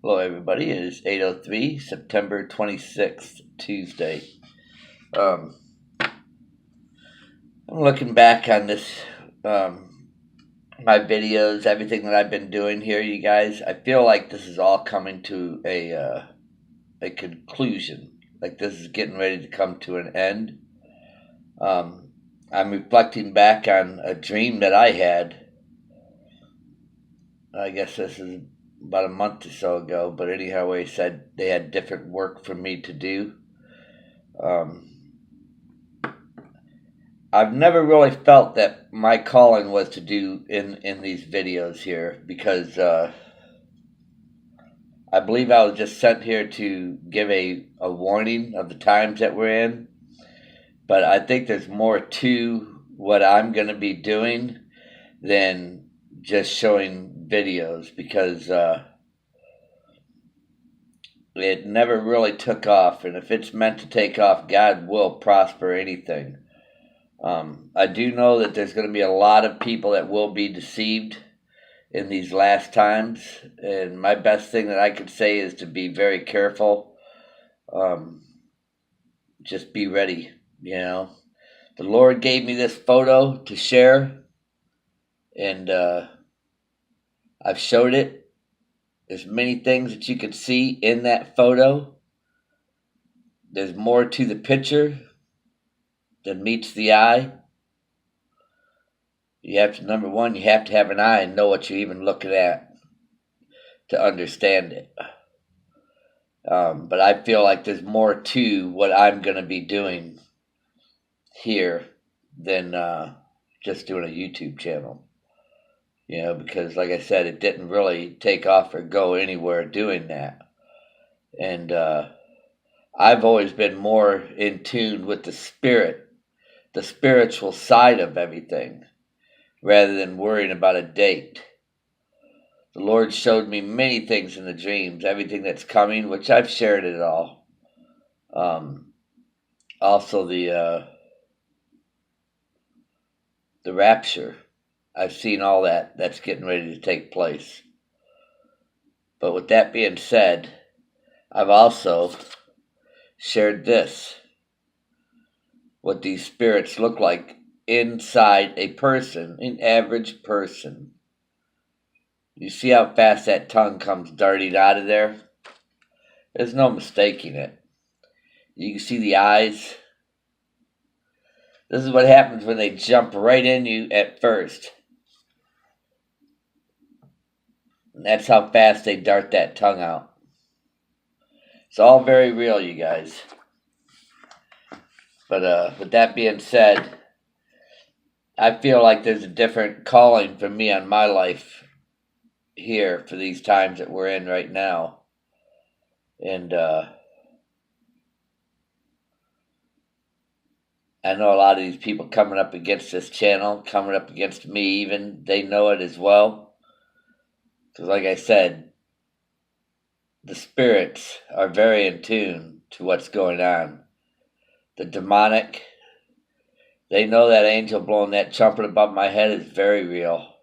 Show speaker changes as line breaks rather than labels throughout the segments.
Hello, everybody. It is 8:03, September 26th, Tuesday. Um, I'm looking back on this, my videos, everything that I've been doing here, you guys. I feel like this is all coming to a conclusion. Like this is getting ready to come to an end. Um, I'm reflecting back on a dream that I had. I guess this is about a month or so ago, but anyhow, they said they had different work for me to do. Um, I've never really felt that my calling was to do in these videos here because I believe I was just sent here to give a warning of the times that we're in. But I think there's more to what I'm going to be doing than just showing videos because it never really took off. And if it's meant to take off, God will prosper anything. I do know that there's going to be a lot of people that will be deceived in these last times, and my best thing that I could say is to be very careful. Um, just be ready, you know. The Lord gave me this photo to share, and I've showed it. There's many things that you could see in that photo. There's more to the picture than meets the eye. You have to, number one, you have to have an eye and know what you're even looking at to understand it. But I feel like there's more to what I'm going to be doing here than just doing a YouTube channel. You know, because like I said, it didn't really take off or go anywhere doing that. And I've always been more in tune with the spirit, the spiritual side of everything, rather than worrying about a date. The Lord showed me many things in the dreams, everything that's coming, which I've shared it all. Also, the rapture. I've seen all that. That's getting ready to take place. But with that being said, I've also shared this. What these spirits look like inside a person, an average person. You see how fast that tongue comes darting out of there? There's no mistaking it. You can see the eyes. This is what happens when they jump right in you at first. And that's how fast they dart that tongue out. It's all very real, you guys. But with that being said, I feel like there's a different calling for me on my life here for these times that we're in right now. And I know a lot of these people coming up against this channel, coming up against me even, they know it as well. Because like I said, the spirits are very in tune to what's going on. The demonic, they know that angel blowing that trumpet above my head is very real.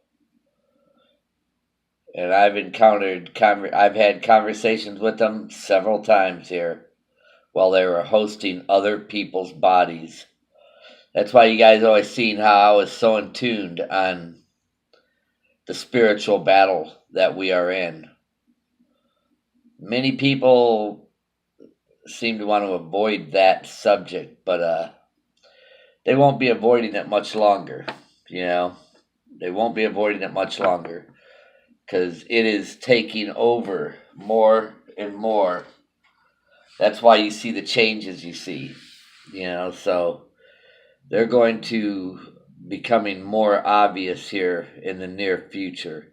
And I've had conversations with them several times here while they were hosting other people's bodies. That's why you guys always seen how I was so in tuned on the spiritual battle that we are in. Many people seem to want to avoid that subject, but they won't be avoiding it much longer. You know, they won't be avoiding it much longer because it is taking over more and more. That's why you see the changes you see. You know, so they're going to becoming more obvious here in the near future,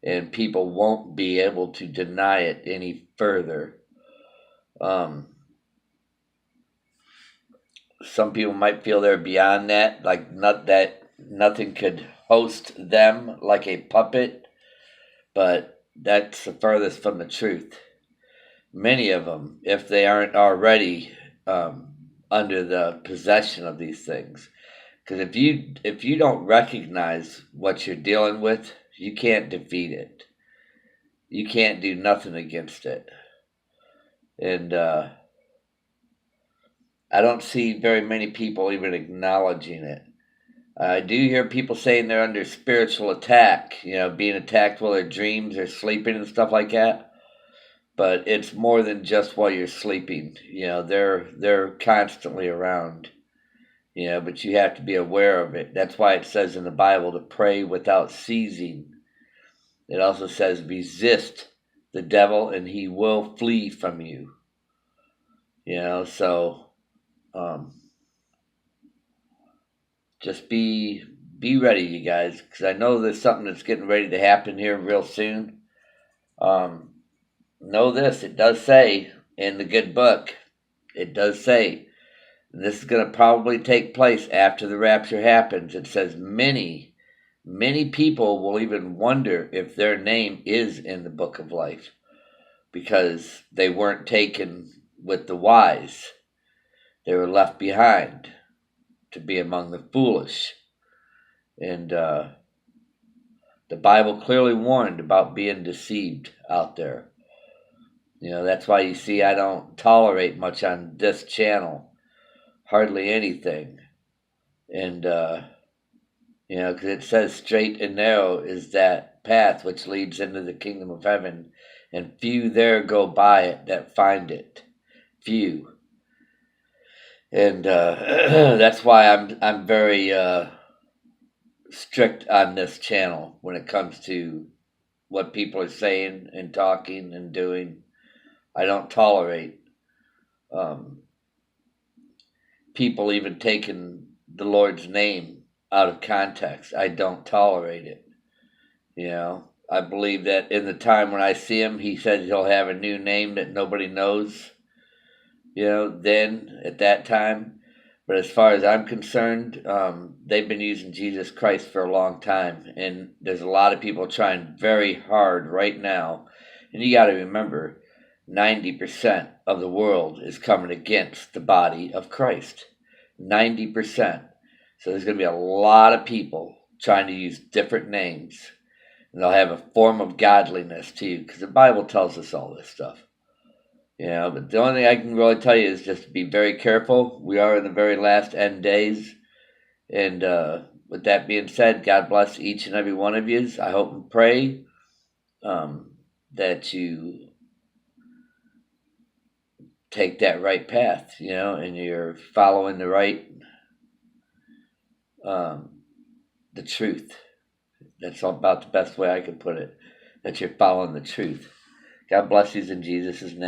and people won't be able to deny it any further. Some people might feel they're beyond that, like that nothing could host them like a puppet, but that's the furthest from the truth. Many of them, if they aren't already under the possession of these things, because if you don't recognize what you're dealing with, you can't defeat it. you can't do nothing against it. And I don't see very many people even acknowledging it. I do hear people saying they're under spiritual attack, being attacked while they're dreams or sleeping and stuff like that. But it's more than just while you're sleeping. They're constantly around. But you have to be aware of it. That's why it says in the Bible to pray without ceasing. It also says resist the devil and he will flee from you. So just be ready, you guys, because I know there's something that's getting ready to happen here real soon. Know this, it does say in the good book, it does say, and this is going to probably take place after the rapture happens. It says many people will even wonder if their name is in the book of life because they weren't taken with the wise. They were left behind to be among the foolish. And the Bible clearly warned about being deceived out there. That's why you see I don't tolerate much on this channel. Hardly anything. And, because it says straight and narrow is that path which leads into the kingdom of heaven, and few there go by it that find it. Few. And that's why I'm very strict on this channel when it comes to what people are saying and talking and doing. I don't tolerate people even taking the Lord's name out of context. I don't tolerate it. I believe that in the time when I see him, he said he'll have a new name that nobody knows. Then at that time. But as far as I'm concerned, they've been using Jesus Christ for a long time. And there's a lot of people trying very hard right now. And you got to remember, 90% of the world is coming against the body of Christ. 90%. So there's going to be a lot of people trying to use different names. And they'll have a form of godliness too, because the Bible tells us all this stuff. But the only thing I can really tell you is just to be very careful. We are in the very last end days. And with that being said, God bless each and every one of you. I hope and pray that you take that right path, and you're following the right, the truth. That's about the best way I can put it, that you're following the truth. God bless you in Jesus' name.